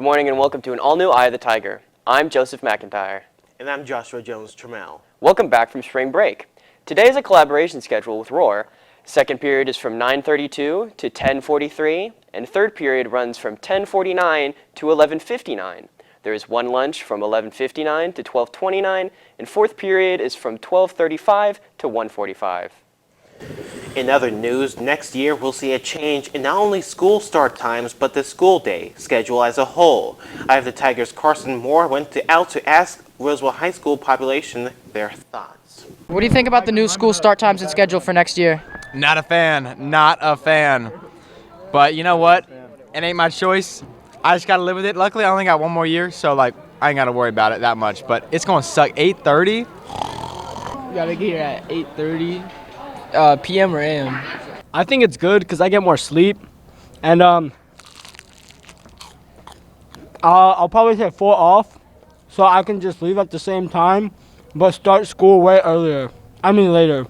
morning and welcome to an all-new Eye of the Tiger. I'm Joseph McIntyre. And I'm Joshua Jones-Trammell. Welcome back from spring break. Today is a collaboration schedule with Roar. Second period is from 9:32 to 10:43, and third period runs from 10:49 to 11:59. There is one lunch from 11:59 to 12:29, and fourth period is from 12:35 to 1:45. In other news, next year we'll see a change in not only school start times, but the school day schedule as a whole. Eye of the Tigers' Carson Moore went out to ask Roseville High School population their thoughts. What do you think about the new school start times and schedule for next year? Not a fan. But you know what? It ain't my choice. I just gotta live with it. Luckily, I only got one more year, so I ain't gotta worry about it that much. But it's gonna suck. 8:30. You gotta get here at 8:30 p.m. or a.m. I think it's good because I get more sleep, and I'll probably take 4 off, so I can just leave at the same time, but start school way later.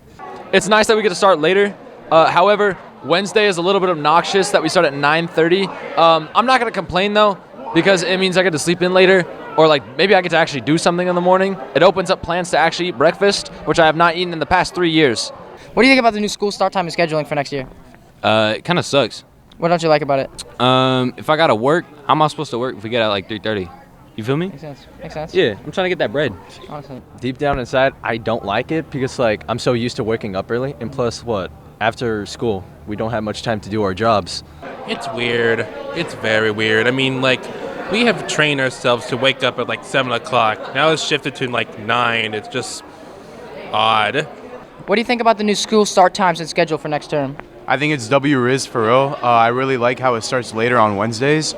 It's nice that we get to start later. However, Wednesday is a little bit obnoxious that we start at 9:30. I'm not gonna complain though, because it means I get to sleep in later, or maybe I get to actually do something in the morning. It opens up plans to actually eat breakfast, which I have not eaten in the past 3 years. What do you think about the new school start time and scheduling for next year? It kind of sucks. What don't you like about it? If I gotta work, how am I supposed to work if we get at 3:30? You feel me? Makes sense. Yeah, I'm trying to get that bread. Honestly. Deep down inside, I don't like it because I'm so used to waking up early, and plus after school, we don't have much time to do our jobs. It's weird. It's very weird. I mean, we have trained ourselves to wake up at 7 o'clock. Now it's shifted to 9. It's just odd. What do you think about the new school start times and schedule for next term? I think it's W-Riz for real. I really like how it starts later on Wednesdays.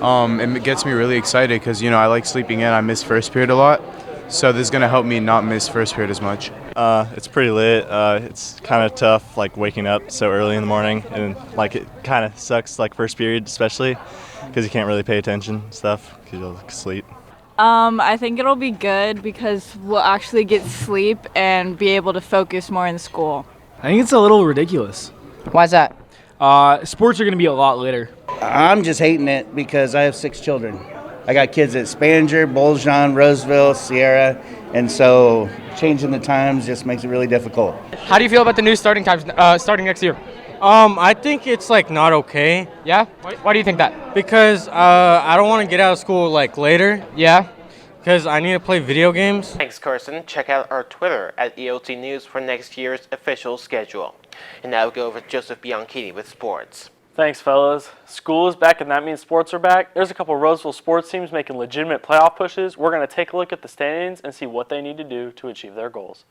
It gets me really excited because, I like sleeping in. I miss first period a lot. So this is going to help me not miss first period as much. It's pretty lit. It's kind of tough, waking up so early in the morning. And, it kind of sucks, first period especially, because you can't really pay attention and stuff because you'll sleep. I think it'll be good because we'll actually get sleep and be able to focus more in school. I think it's a little ridiculous. Why is that? Sports are going to be a lot later. I'm just hating it because I have 6 children. I got kids at Spanger, Boljon, Roseville, Sierra, and so changing the times just makes it really difficult. How do you feel about the new starting times starting next year? I think it's not okay. Yeah? Why do you think that? Because I don't want to get out of school later. Yeah? Because I need to play video games. Thanks, Carson. Check out our Twitter at EOT News for next year's official schedule. And now we go over to Joseph Bianchini with sports. Thanks, fellas. School is back, and that means sports are back. There's a couple Roseville sports teams making legitimate playoff pushes. We're going to take a look at the standings and see what they need to do to achieve their goals.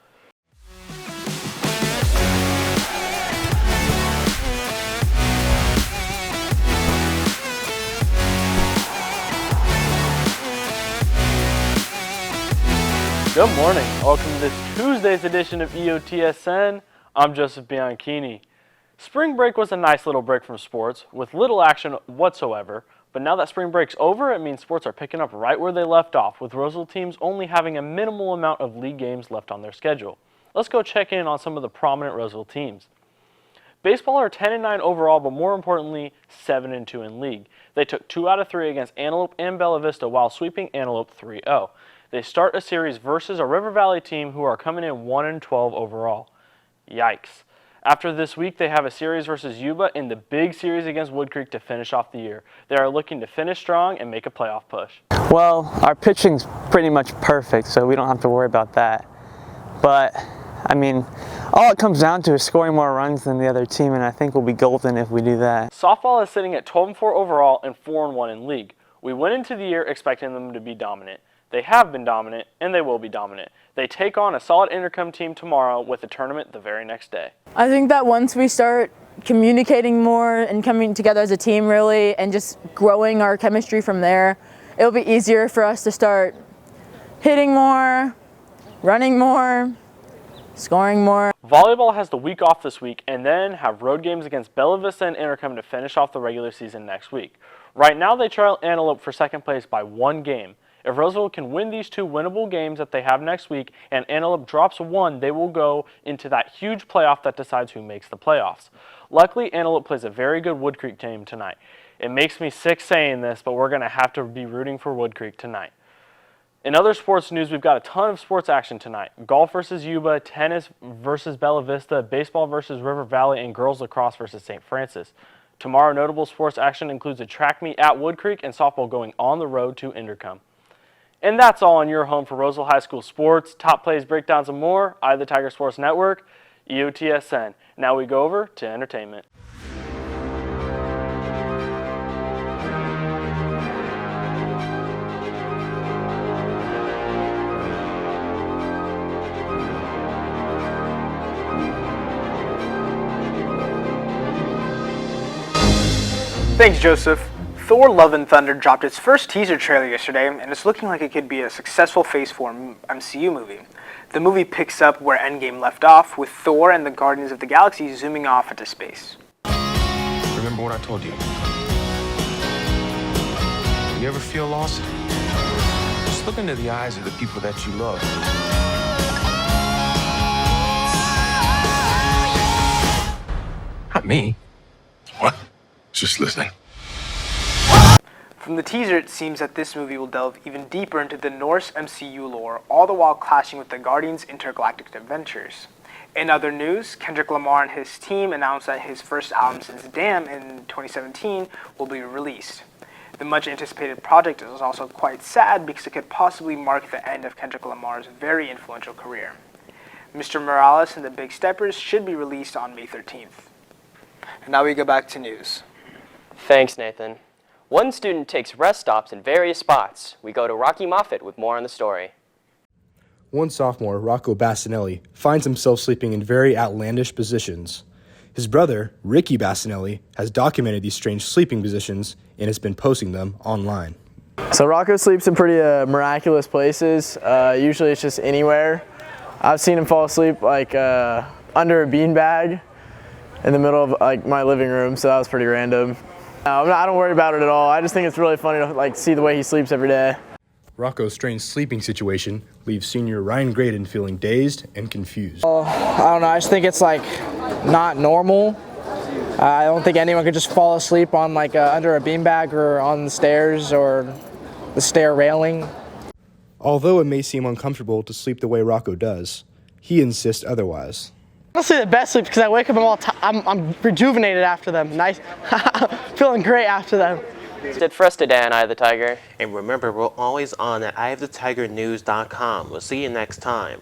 Good morning. Welcome to this Tuesday's edition of EOTSN. I'm Joseph Bianchini. Spring break was a nice little break from sports with little action whatsoever, but now that spring break's over, it means sports are picking up right where they left off, with Roseville teams only having a minimal amount of league games left on their schedule. Let's go check in on some of the prominent Roseville teams. Baseball are 10-9 overall, but more importantly, 7-2 in league. They took 2 out of 3 against Antelope and Bella Vista while sweeping Antelope 3-0. They start a series versus a River Valley team who are coming in 1-12 overall. Yikes. After this week, they have a series versus Yuba in the big series against Wood Creek to finish off the year. They are looking to finish strong and make a playoff push. Well, our pitching's pretty much perfect, so we don't have to worry about that. But, all it comes down to is scoring more runs than the other team, and I think we'll be golden if we do that. Softball is sitting at 12-4 overall and 4-1 in league. We went into the year expecting them to be dominant. They have been dominant, and they will be dominant. They take on a solid intercom team tomorrow with a tournament the very next day. I think that once we start communicating more and coming together as a team really and just growing our chemistry from there, it'll be easier for us to start hitting more, running more, scoring more. Volleyball has the week off this week and then have road games against Bella Vista and Intercom to finish off the regular season next week. Right now they trail Antelope for second place by 1 game. If Roseville can win these 2 winnable games that they have next week and Antelope drops 1, they will go into that huge playoff that decides who makes the playoffs. Luckily, Antelope plays a very good Wood Creek team tonight. It makes me sick saying this, but we're going to have to be rooting for Wood Creek tonight. In other sports news, we've got a ton of sports action tonight. Golf versus Yuba, tennis versus Bella Vista, baseball versus River Valley, and girls lacrosse versus St. Francis. Tomorrow, notable sports action includes a track meet at Wood Creek and softball going on the road to Inderkum. And that's all on your home for Roseville High School sports. Top plays, breakdowns, and more. I, the Tiger Sports Network, EOTSN. Now we go over to entertainment. Thanks, Joseph. Thor: Love and Thunder dropped its first teaser trailer yesterday, and it's looking like it could be a successful Phase 4 MCU movie. The movie picks up where Endgame left off, with Thor and the Guardians of the Galaxy zooming off into space. Remember what I told you? You ever feel lost? Just look into the eyes of the people that you love. Not me. What? Just listening. From the teaser, it seems that this movie will delve even deeper into the Norse MCU lore, all the while clashing with the Guardians' intergalactic adventures. In other news, Kendrick Lamar and his team announced that his first album since Damn in 2017 will be released. The much anticipated project is also quite sad because it could possibly mark the end of Kendrick Lamar's very influential career. Mr. Morales and the Big Steppers should be released on May 13th. And now we go back to news. Thanks, Nathan. One student takes rest stops in various spots. We go to Rocky Moffett with more on the story. One sophomore, Rocco Bassinelli, finds himself sleeping in very outlandish positions. His brother, Ricky Bassinelli, has documented these strange sleeping positions and has been posting them online. So Rocco sleeps in pretty miraculous places. Usually it's just anywhere. I've seen him fall asleep like under a beanbag in the middle of like my living room, so that was pretty random. I don't worry about it at all. I just think it's really funny to like see the way he sleeps every day. Rocco's strange sleeping situation leaves senior Ryan Graydon feeling dazed and confused. I don't know. I just think it's like not normal. I don't think anyone could just fall asleep on like under a beanbag or on the stairs or the stair railing. Although it may seem uncomfortable to sleep the way Rocco does, he insists otherwise. Honestly, the best sleep because I wake up and I'm rejuvenated after them. Nice, feeling great after them. That's it for us today on Eye of the Tiger. And remember, we're always on at eyeofthetigernews.com. We'll see you next time.